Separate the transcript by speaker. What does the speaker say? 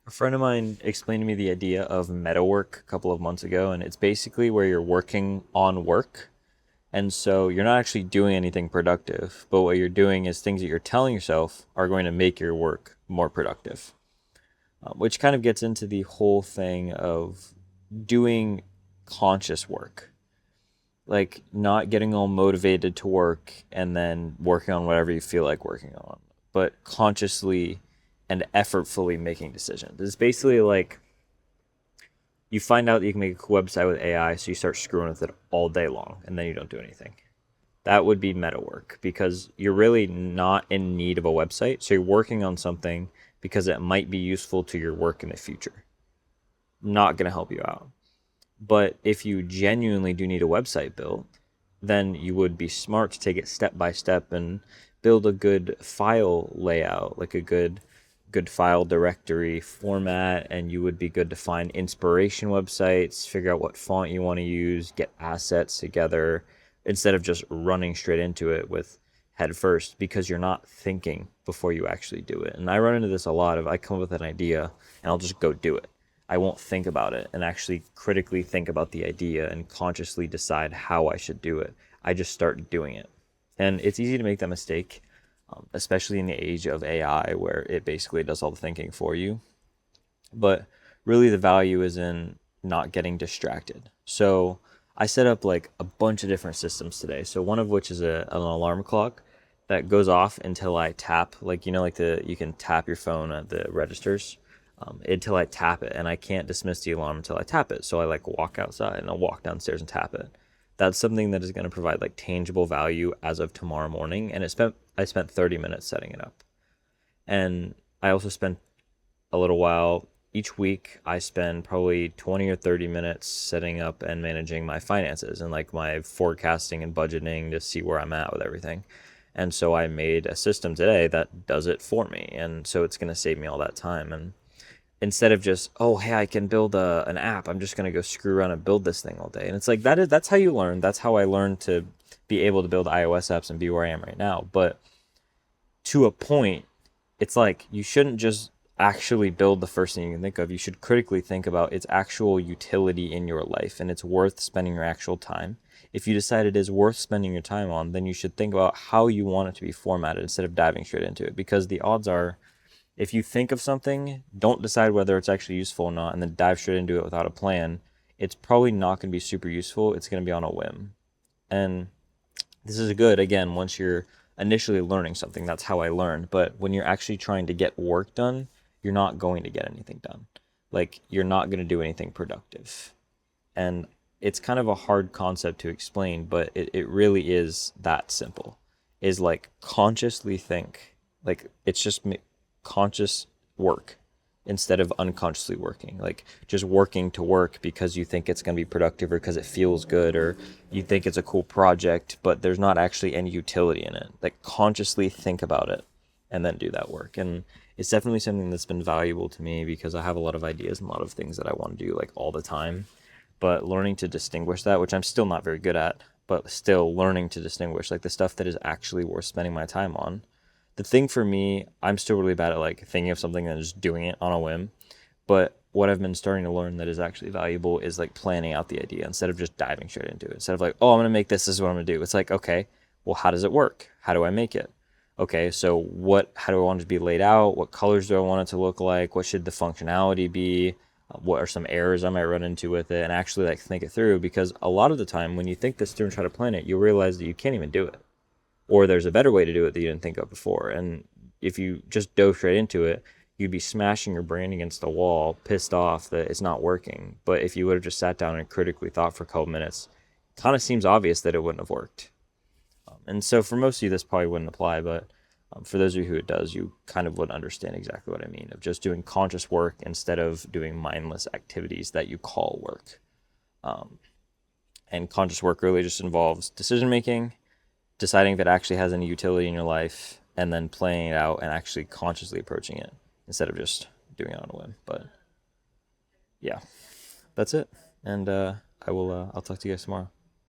Speaker 1: A friend of mine explained to me the idea of meta work a couple of months ago, and it's basically where you're working on work. And so you're not actually doing anything productive, but what you're doing is things that you're telling yourself are going to make your work more productive, which kind of gets into the whole thing of doing conscious work, like not getting all motivated to work and then working on whatever you feel like working on, but consciously and effortfully making decisions. It's basically like you find out that you can make a cool website with AI, so you start screwing with it all day long, and then you don't do anything. That would be meta work because you're really not in need of a website. So you're working on something because it might be useful to your work in the future. Not going to help you out. But if you genuinely do need a website built, then you would be smart to take it step by step and build a good file layout, like a good file directory format, and you would be good to find inspiration websites, figure out what font you want to use, get assets together instead of just running straight into it with head first because you're not thinking before you actually do it. And I run into this a lot of I come up with an idea and I'll just go do it. I won't think about it and actually critically think about the idea and consciously decide how I should do it. I just start doing it. And it's easy to make that mistake, especially in the age of AI where it basically does all the thinking for you. But really, the value is in not getting distracted. So I set up like a bunch of different systems today. So one of which is an alarm clock that goes off until I tap, like like you can tap your phone at the registers, until I tap it, and I can't dismiss the alarm until I tap it. So I like walk outside and I'll walk downstairs and tap it. That's something that is going to provide like tangible value as of tomorrow morning, and I spent 30 minutes setting it up. And I also spent a little while each week. I spend probably 20 or 30 minutes setting up and managing my finances and like my forecasting and budgeting to see where I'm at with everything. And so I made a system today that does it for me. And so it's going to save me all that time. And instead of just, oh, hey, I can build an app, I'm just going to go screw around and build this thing all day. And it's like, that's how you learn. That's how I learned to be able to build iOS apps and be where I am right now. But to a point, it's like you shouldn't just actually build the first thing you can think of. You should critically think about its actual utility in your life and it's worth spending your actual time. If you decide it is worth spending your time on, then you should think about how you want it to be formatted instead of diving straight into it. Because the odds are, if you think of something, don't decide whether it's actually useful or not, and then dive straight into it without a plan, it's probably not going to be super useful. It's going to be on a whim. And this is good, again, once you're initially learning something. That's how I learned. But when you're actually trying to get work done, you're not going to get anything done. Like, you're not going to do anything productive. And it's kind of a hard concept to explain, but it really is that simple. Is like consciously think. Like, it's just conscious work instead of unconsciously working. Like just working to work because you think it's going to be productive or because it feels good or you think it's a cool project, but there's not actually any utility in it. Like consciously think about it and then do that work. And it's definitely something that's been valuable to me because I have a lot of ideas and a lot of things that I want to do like all the time. But learning to distinguish that, which I'm still not very good at, but still learning to distinguish like the stuff that is actually worth spending my time on. The thing for me, I'm still really bad at like thinking of something and just doing it on a whim. But what I've been starting to learn that is actually valuable is like planning out the idea instead of just diving straight into it. Instead of like, oh, I'm gonna make this is what I'm gonna do. It's like, okay, well, how does it work? How do I make it? Okay, so how do I want it to be laid out? What colors do I want it to look like? What should the functionality be? What are some errors I might run into with it? And actually like think it through, because a lot of the time when you think this through and try to plan it, you realize that you can't even do it, or there's a better way to do it that you didn't think of before. And if you just dove straight into it, you'd be smashing your brain against the wall, pissed off that it's not working. But if you would have just sat down and critically thought for a couple minutes, it kind of seems obvious that it wouldn't have worked. And so for most of you, this probably wouldn't apply, but for those of you who it does, you kind of would understand exactly what I mean of just doing conscious work instead of doing mindless activities that you call work. Um, and conscious work really just involves decision making, deciding if it actually has any utility in your life, and then playing it out and actually consciously approaching it instead of just doing it on a whim. But yeah, that's it. And I'll talk to you guys tomorrow.